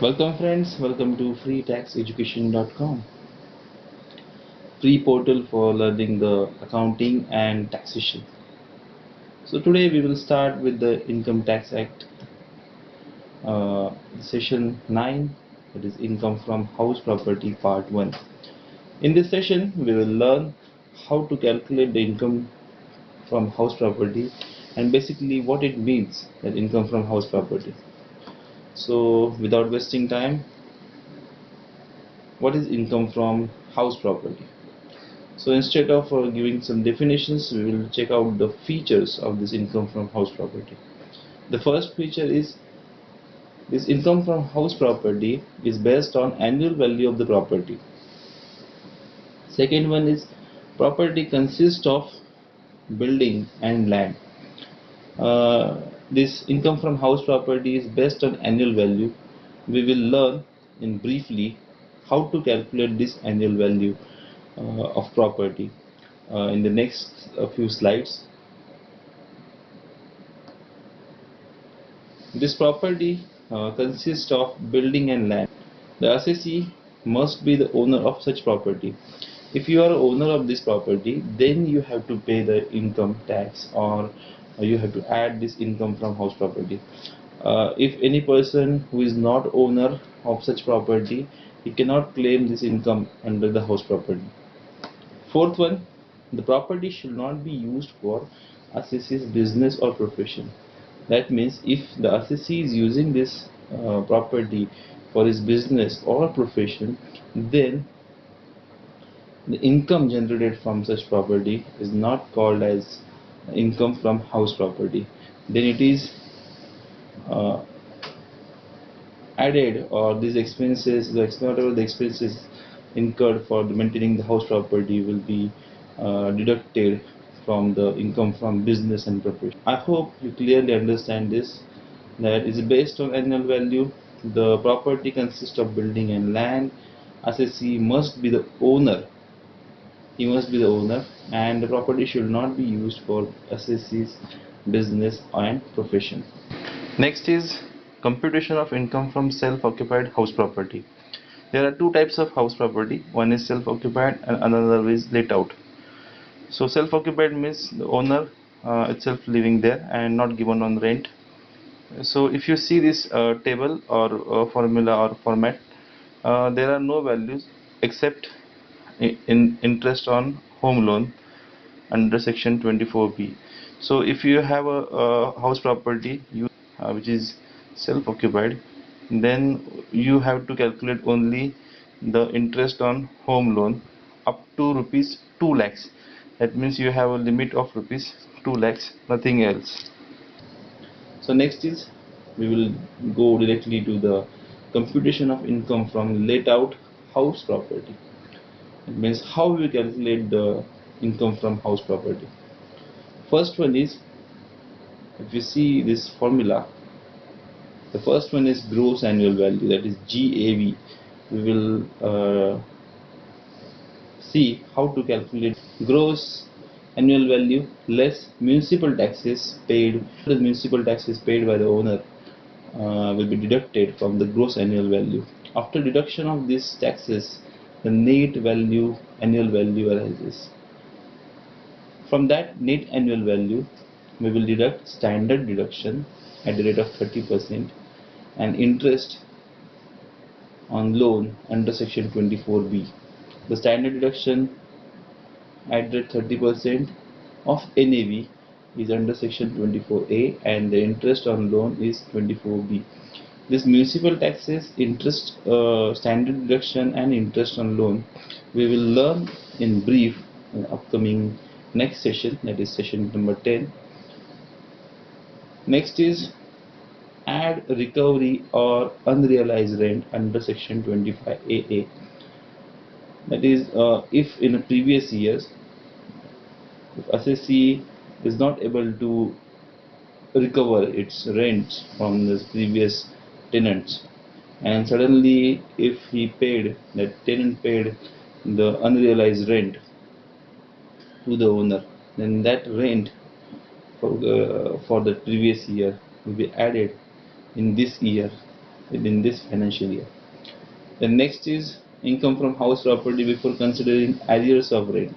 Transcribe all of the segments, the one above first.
Welcome friends, welcome to freetaxeducation.com, free portal for learning the accounting and taxation. So today we will start with the Income Tax Act, session 9, that is income from house property part 1. In this session we will learn how to calculate the income from house property and basically what it means, that income from house property. So without wasting time, what is income from house property? So instead of giving some definitions, we will check out the features of this income from house property. The first feature is this income from house property is based on annual value of the property. Second one is property consists of building and land. This income from house property is based on annual value. We will learn in briefly how to calculate this annual value of property in the next few slides. This property consists of building and land. The assessee must be the owner of such property. If you are owner of this property, then you have to pay the income tax, or you have to add this income from house property. If any person who is not owner of such property, he cannot claim this income under the house property. Fourth one, the property should not be used for assessee's business or profession. That means if the assessee is using this property for his business or profession, then the income generated from such property is not called as income from house property. Then it is uh, added, or these expenses, whatever the expenses incurred for maintaining the house property will be deducted from the income from business and profession. I hope you clearly understand this, that is based on annual value. The property consists of building and land. Assessee must be the owner. He must be the owner, and the property should not be used for assessee's business and profession. Next is computation of income from self-occupied house property. There are two types of house property. One is self-occupied and another is let out. So self-occupied means the owner itself living there and not given on rent. So if you see this table or formula or format, there are no values except in interest on home loan under section 24B. So if you have a house property which is self-occupied, then you have to calculate only the interest on home loan up to rupees 2 lakhs. That means you have a limit of rupees 2 lakhs, nothing else. So next is, we will go directly to the computation of income from let out house property. It means how we calculate the income from house property. First one is, if you see this formula, the first one is gross annual value, that is GAV. We will see how to calculate gross annual value less municipal taxes paid. The municipal taxes paid by the owner will be deducted from the gross annual value. After deduction of these taxes, the net value annual value arises. From that net annual value, we will deduct standard deduction at the rate of 30% and interest on loan under section 24B. The standard deduction at the 30% of NAV is under section 24A and the interest on loan is 24B. This municipal taxes, interest, standard deduction and interest on loan we will learn in brief in upcoming next session, that is session number 10. Next is add recovery or unrealized rent under section 25AA. That is, if in previous years, if assessee is not able to recover its rents from the previous tenants, and suddenly if he paid, that tenant paid the unrealized rent to the owner, then that rent for the previous year will be added in this year within this financial year. The next is income from house property before considering arrears of rent.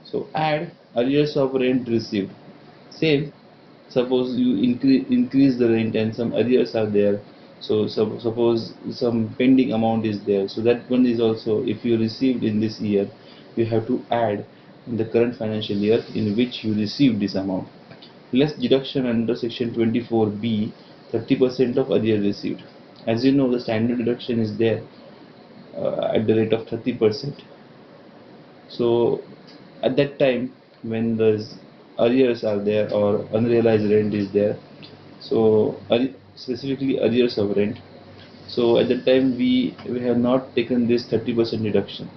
So add arrears of rent received. Same, suppose you increase the rent and some arrears are there. So suppose some pending amount is there. So that one is also, if you received in this year, you have to add in the current financial year in which you received this amount. Less deduction under section 24B, 30% of arrear received. As you know, the standard deduction is there at the rate of 30%. So at that time, when the arrears are there or unrealized rent is there, so specifically arrears of rent, so at that time we have not taken this 30% deduction.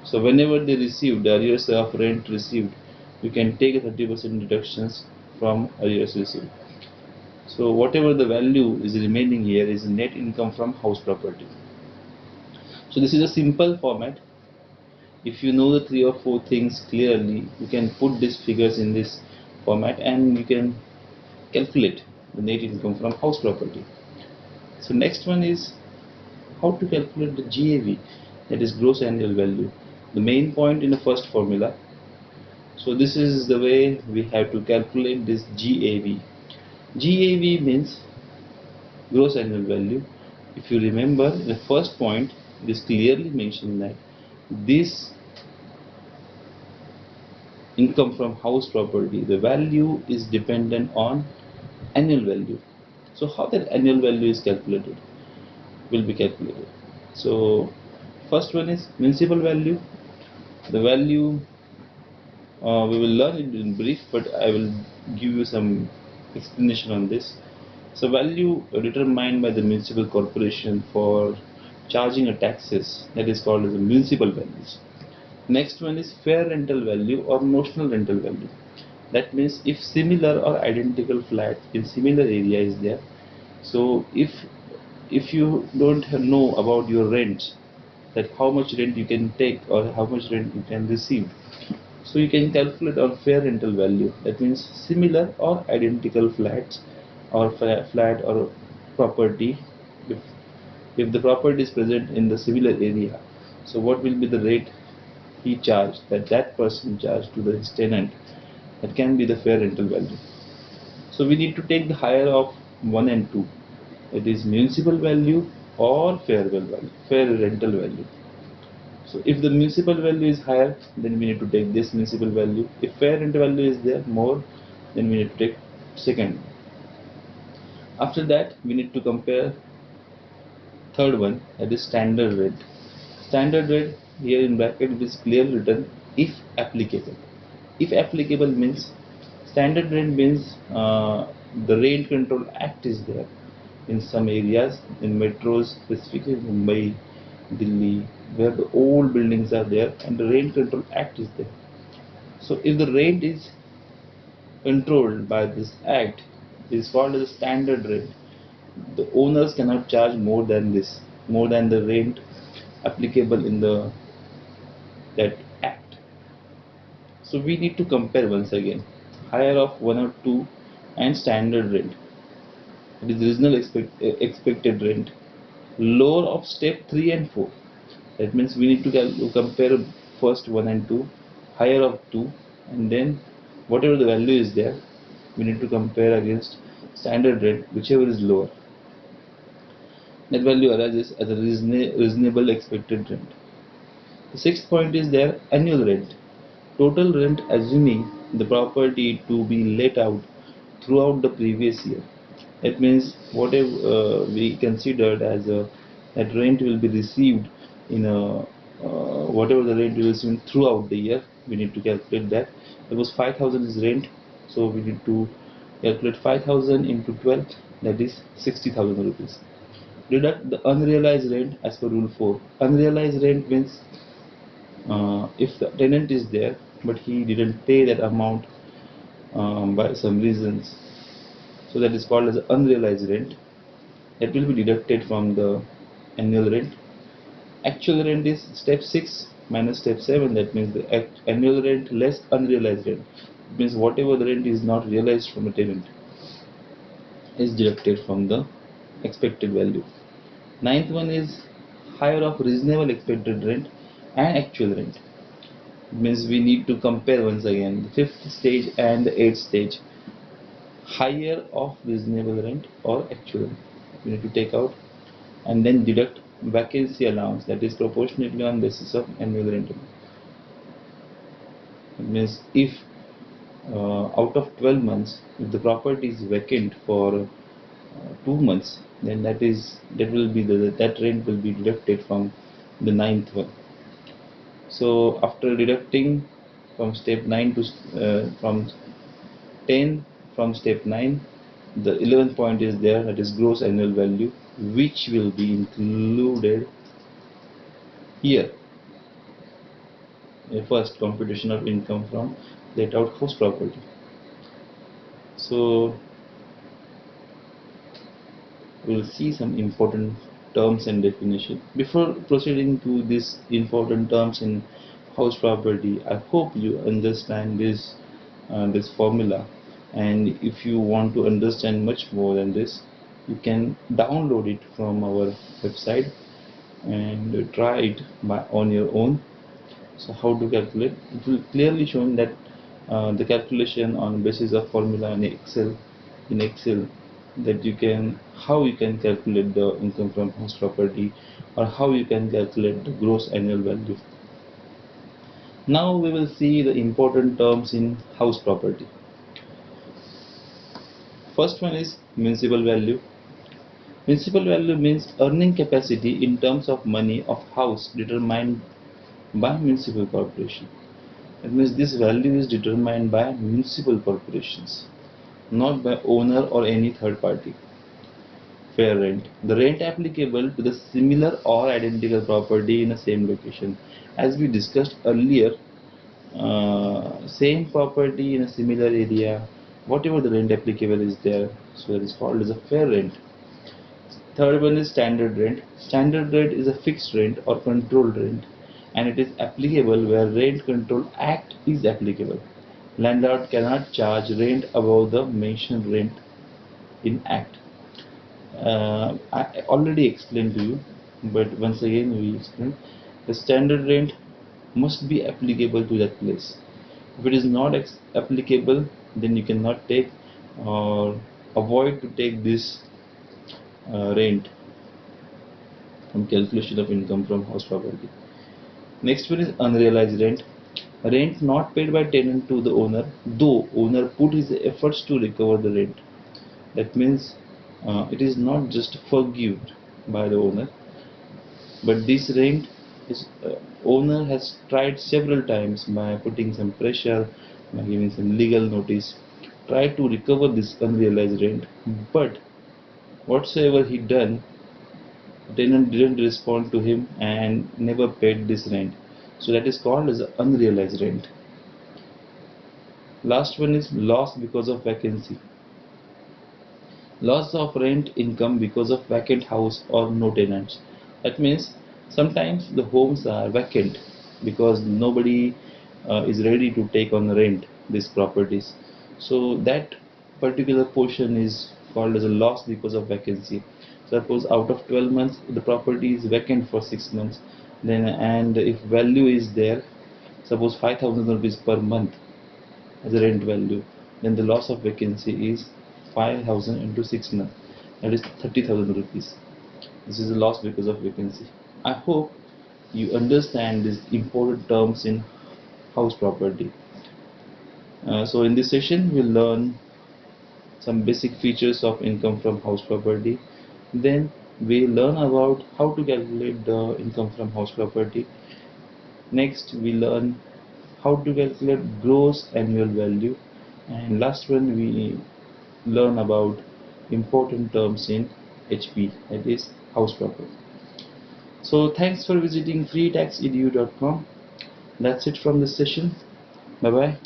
So whenever they received the arrears of rent received, you can take a 30% deductions from arrears received. So whatever the value is remaining here is net income from house property. So this is a simple format. If you know the 3 or 4 things clearly, you can put these figures in this format and you can calculate the net income from house property. So next one is how to calculate the GAV, that is gross annual value, the main point in the first formula. So this is the way we have to calculate this GAV. GAV means gross annual value. If you remember, in the first point it is clearly mentioned that this income from house property, the value is dependent on annual value. So how that annual value is calculated, will be calculated. So first one is municipal value. The value we will learn it in brief, but I will give you some explanation on this. So value determined by the municipal corporation for charging a taxes, that is called as the municipal values. Next one is fair rental value or notional rental value. That means if similar or identical flat in similar area is there, so if you don't know about your rent, that how much rent you can take or how much rent you can receive, so you can calculate on fair rental value. That means similar or identical flats or flat or property. If, if the property is present in the similar area, so what will be the rate he charged, that person charged to the tenant, that can be the fair rental value. So we need to take the higher of 1 and 2, it is municipal value or fair rental value. So if the municipal value is higher, then we need to take this municipal value. If fair rental value is there more, then we need to take second. After that, we need to compare third one, that is standard rate. Standard rate, here in bracket it is clearly written if applicable. If applicable means, standard rate means the Rent Control Act is there in some areas, in metros, specifically Mumbai, Delhi, where the old buildings are there and the Rent Control Act is there. So if the rent is controlled by this act, it is called as a standard rate. The owners cannot charge more than this, more than the rent applicable in the that act. So we need to compare once again higher of 1 or 2 and standard rent. It is reasonable expected rent. Lower of step 3 and 4. That means we need to compare first 1 and 2, higher of 2, and then whatever the value is there, we need to compare against standard rent, whichever is lower. That value arises as a reasonable expected rent. The sixth point is there annual rent. Total rent assuming the property to be let out throughout the previous year. That means whatever we considered as a that rent will be received in a whatever the rent will receive throughout the year, we need to calculate that. Suppose 5,000 is rent, so we need to calculate 5,000 into 12, that is 60,000 rupees. Deduct the unrealized rent as per rule 4. Unrealized rent means if the tenant is there but he didn't pay that amount by some reasons, so that is called as unrealized rent. That will be deducted from the annual rent. Actual rent is step 6 minus step 7. That means the annual rent less unrealized rent. It means whatever the rent is not realized from a tenant. is deducted from the expected value. Ninth one is higher of reasonable expected rent and actual rent. It means we need to compare once again the fifth stage and the eighth stage. Higher of reasonable rent or actual rent. We need to take out and then deduct vacancy allowance, that is proportionately on basis of annual rent. It means if out of 12 months, if the property is vacant for 2 months, then that rent will be deducted from the ninth one. So after deducting from step 9 to from 10 from step 9, the 11th point is there, that is gross annual value, which will be included here. First, computation of income from let out house property. So we'll see some important terms and definition. Before proceeding to these important terms in house property, I hope you understand this formula, and if you want to understand much more than this, you can download it from our website and try it on your own. So how to calculate? It will clearly show that the calculation on basis of formula in Excel, that how you can calculate the income from house property, or how you can calculate the gross annual value. Now we will see the important terms in house property. First one is municipal value. Municipal value means earning capacity in terms of money of house determined by municipal corporation. That means this value is determined by municipal corporations, not by owner or any third party. Fair rent. The rent applicable to the similar or identical property in the same location. As we discussed earlier, same property in a similar area, whatever the rent applicable is there, so that is called as a fair rent. Third one is standard rent. Standard rent is a fixed rent or controlled rent, and it is applicable where Rent Control Act is applicable. Landlord cannot charge rent above the mentioned rent in Act. I already explained to you, but once again we explain. The standard rent must be applicable to that place. If it is not applicable, then you cannot take or avoid to take this rent from calculation of income from house property. Next one is unrealized rent. Rent not paid by tenant to the owner, though owner put his efforts to recover the rent. That means it is not just forgiven by the owner, but this rent is owner has tried several times by putting some pressure, by giving some legal notice, try to recover this unrealized rent, but whatsoever he done, tenant didn't respond to him and never paid this rent. So that is called as unrealized rent. Last one is loss because of vacancy. Loss of rent income because of vacant house or no tenants. That means sometimes the homes are vacant because nobody is ready to take on rent these properties. So that particular portion is called as a loss because of vacancy. Suppose out of 12 months the property is vacant for 6 months, then and if value is there, suppose 5,000 rupees per month as a rent value, then the loss of vacancy is 5,000 into 6 months, that is 30,000 rupees. This is a loss because of vacancy. I hope you understand these important terms in house property. So in this session we'll learn some basic features of income from house property. Then we learn about how to calculate the income from house property. Next we learn how to calculate gross annual value, and last one we learn about important terms in HP, that is house property. So thanks for visiting freetaxedu.com. That's it from this session. Bye bye.